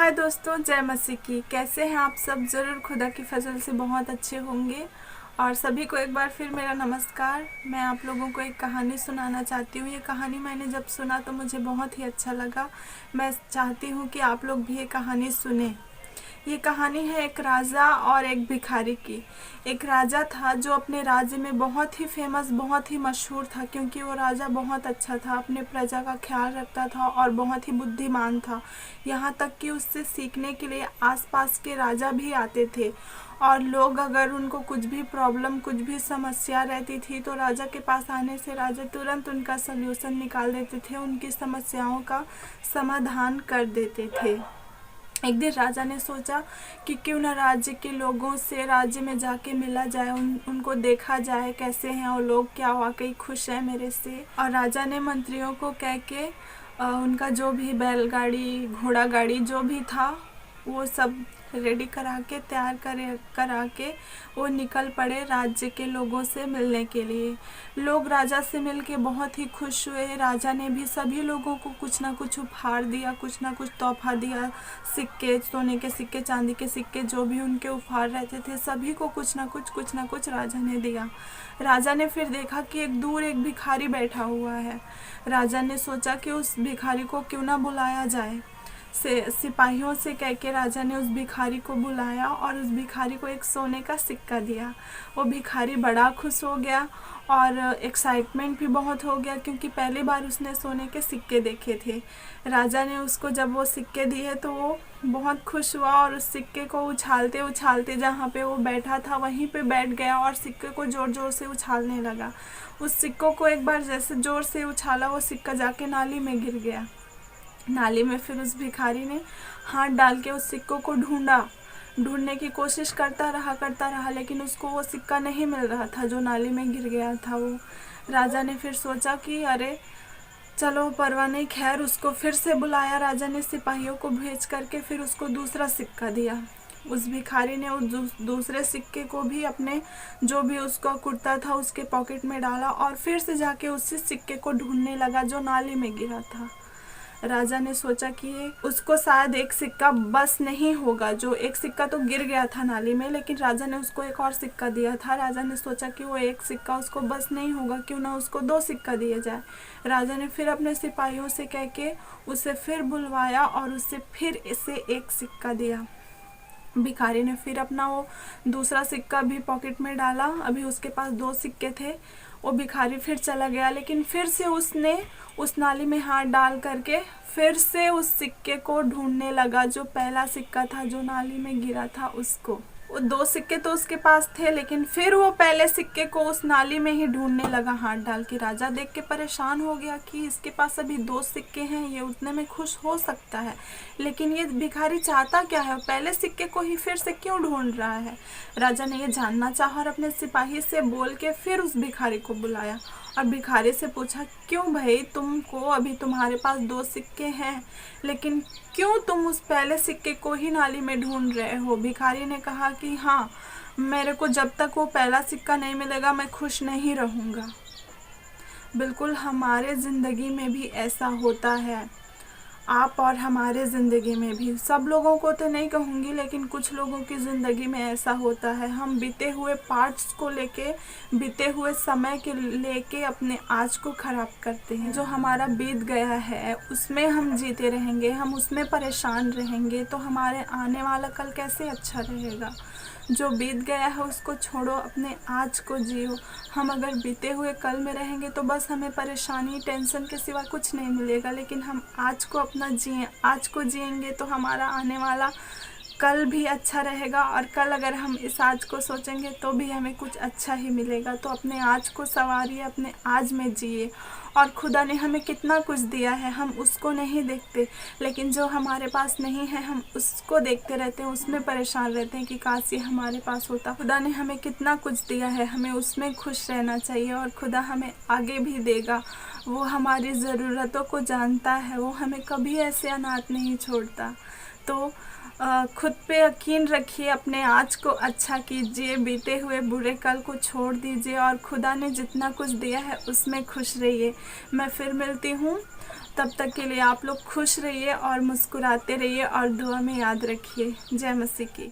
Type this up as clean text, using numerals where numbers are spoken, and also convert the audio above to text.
हाय दोस्तों, जय मसीह की। कैसे हैं आप सब? ज़रूर खुदा की फजल से बहुत अच्छे होंगे। और सभी को एक बार फिर मेरा नमस्कार। मैं आप लोगों को एक कहानी सुनाना चाहती हूँ। ये कहानी मैंने जब सुना तो मुझे बहुत ही अच्छा लगा। मैं चाहती हूँ कि आप लोग भी ये कहानी सुने। ये कहानी है एक राजा और एक भिखारी की। एक राजा था जो अपने राज्य में बहुत ही फेमस, बहुत ही मशहूर था, क्योंकि वो राजा बहुत अच्छा था, अपने प्रजा का ख्याल रखता था और बहुत ही बुद्धिमान था। यहाँ तक कि उससे सीखने के लिए आसपास के राजा भी आते थे। और लोग अगर उनको कुछ भी प्रॉब्लम, कुछ भी समस्या रहती थी तो राजा के पास आने से राजा तुरंत उनका सल्यूशन निकाल देते थे, उनकी समस्याओं का समाधान कर देते थे। एक दिन राजा ने सोचा कि क्यों न राज्य के लोगों से राज्य में जाके मिला जाए, उनको देखा जाए कैसे हैं वो लोग, क्या वाकई खुश हैं मेरे से। और राजा ने मंत्रियों को कह के उनका जो भी बैलगाड़ी, घोड़ा गाड़ी जो भी था वो सब रेडी करा के, तैयार करा के वो निकल पड़े राज्य के लोगों से मिलने के लिए। लोग राजा से मिलके बहुत ही खुश हुए। राजा ने भी सभी लोगों को कुछ ना कुछ उपहार दिया, कुछ ना कुछ तोहफा दिया। सिक्के, सोने के सिक्के, चांदी के सिक्के, जो भी उनके उपहार रहते थे सभी को कुछ ना कुछ राजा ने दिया। राजा ने फिर देखा कि दूर एक भिखारी बैठा हुआ है। राजा ने सोचा कि उस भिखारी को क्यों ना बुलाया जाए। सिपाहियों से कह के राजा ने उस भिखारी को बुलाया और उस भिखारी को एक सोने का सिक्का दिया। वो भिखारी बड़ा खुश हो गया और एक्साइटमेंट भी बहुत हो गया, क्योंकि पहली बार उसने सोने के सिक्के देखे थे। राजा ने उसको जब वो सिक्के दिए तो वो बहुत खुश हुआ और उस सिक्के को उछालते उछालते जहाँ पे वो बैठा था वहीं पे बैठ गया और सिक्के को ज़ोर ज़ोर से उछालने लगा। उस सिक्कों को एक बार जैसे ज़ोर से उछाला, वो सिक्का जाके नाली में गिर गया। नाली में फिर उस भिखारी ने हाथ डाल के उस सिक्कों को ढूंढने की कोशिश करता रहा, लेकिन उसको वो सिक्का नहीं मिल रहा था जो नाली में गिर गया था। वो राजा ने फिर सोचा कि अरे चलो परवाह नहीं, खैर उसको फिर से बुलाया। राजा ने सिपाहियों को भेज करके फिर उसको दूसरा सिक्का दिया। उस भिखारी ने उस दूसरे सिक्के को भी अपने जो भी उसका कुर्ता था उसके पॉकेट में डाला और फिर से जाके उसी सिक्के को ढूंढने लगा जो नाली में गिरा था। राजा ने सोचा कि उसको शायद एक सिक्का बस नहीं होगा, जो एक सिक्का तो गिर गया था नाली में, लेकिन राजा ने उसको एक और सिक्का दिया था। राजा ने सोचा कि वो एक सिक्का उसको बस नहीं होगा, क्यों ना उसको 2 सिक्का दिए जाए। राजा ने फिर अपने सिपाहियों से कह के उसे फिर बुलवाया और उससे फिर इसे एक सिक्का दिया। भिखारी ने फिर अपना वो दूसरा सिक्का भी पॉकेट में डाला। अभी उसके पास 2 सिक्के थे। वो भिखारी फिर चला गया, लेकिन फिर से उसने उस नाली में हाथ डाल करके फिर से उस सिक्के को ढूंढने लगा, जो पहला सिक्का था जो नाली में गिरा था उसको। वो 2 सिक्के तो उसके पास थे, लेकिन फिर वो पहले सिक्के को उस नाली में ही ढूंढने लगा हाथ डाल के। राजा देख के परेशान हो गया कि इसके पास अभी 2 सिक्के हैं, ये उतने में खुश हो सकता है, लेकिन ये भिखारी चाहता क्या है, पहले सिक्के को ही फिर से क्यों ढूंढ रहा है। राजा ने ये जानना चाहा और अपने सिपाही से बोल के फिर उस भिखारी को बुलाया और भिखारी से पूछा, क्यों भाई, तुमको अभी तुम्हारे पास 2 सिक्के हैं, लेकिन क्यों तुम उस पहले सिक्के को ही नाली में ढूंढ रहे हो। भिखारी ने कहा कि हाँ, मेरे को जब तक वो पहला सिक्का नहीं मिलेगा मैं खुश नहीं रहूँगा। बिल्कुल हमारे ज़िंदगी में भी ऐसा होता है, आप और हमारे ज़िंदगी में भी। सब लोगों को तो नहीं कहूँगी, लेकिन कुछ लोगों की ज़िंदगी में ऐसा होता है। हम बीते हुए पार्ट्स को लेके, बीते हुए समय के लेके अपने आज को ख़राब करते हैं। जो हमारा बीत गया है उसमें हम जीते रहेंगे, हम उसमें परेशान रहेंगे, तो हमारे आने वाला कल कैसे अच्छा रहेगा। जो बीत गया है उसको छोड़ो, अपने आज को जियो। हम अगर बीते हुए कल में रहेंगे तो बस हमें परेशानी, टेंशन के सिवा कुछ नहीं मिलेगा, लेकिन हम आज को अपना जिए, आज को जिएंगे तो हमारा आने वाला कल भी अच्छा रहेगा। और कल अगर हम इस आज को सोचेंगे तो भी हमें कुछ अच्छा ही मिलेगा। तो अपने आज को संवारिए, अपने आज में जिए। और खुदा ने हमें कितना कुछ दिया है, हम उसको नहीं देखते, लेकिन जो हमारे पास नहीं है हम उसको देखते रहते हैं, उसमें परेशान रहते हैं कि काश ये हमारे पास होता। खुदा ने हमें कितना कुछ दिया है, हमें उसमें खुश रहना चाहिए और खुदा हमें आगे भी देगा। वो हमारी ज़रूरतों को जानता है, वो हमें कभी ऐसे अनाथ नहीं छोड़ता। तो खुद पे यकीन रखिए, अपने आज को अच्छा कीजिए, बीते हुए बुरे कल को छोड़ दीजिए और खुदा ने जितना कुछ दिया है उसमें खुश रहिए। मैं फिर मिलती हूँ तब तक के लिए आप लोग खुश रहिए और मुस्कुराते रहिए और दुआ में याद रखिए। जय मसीह की।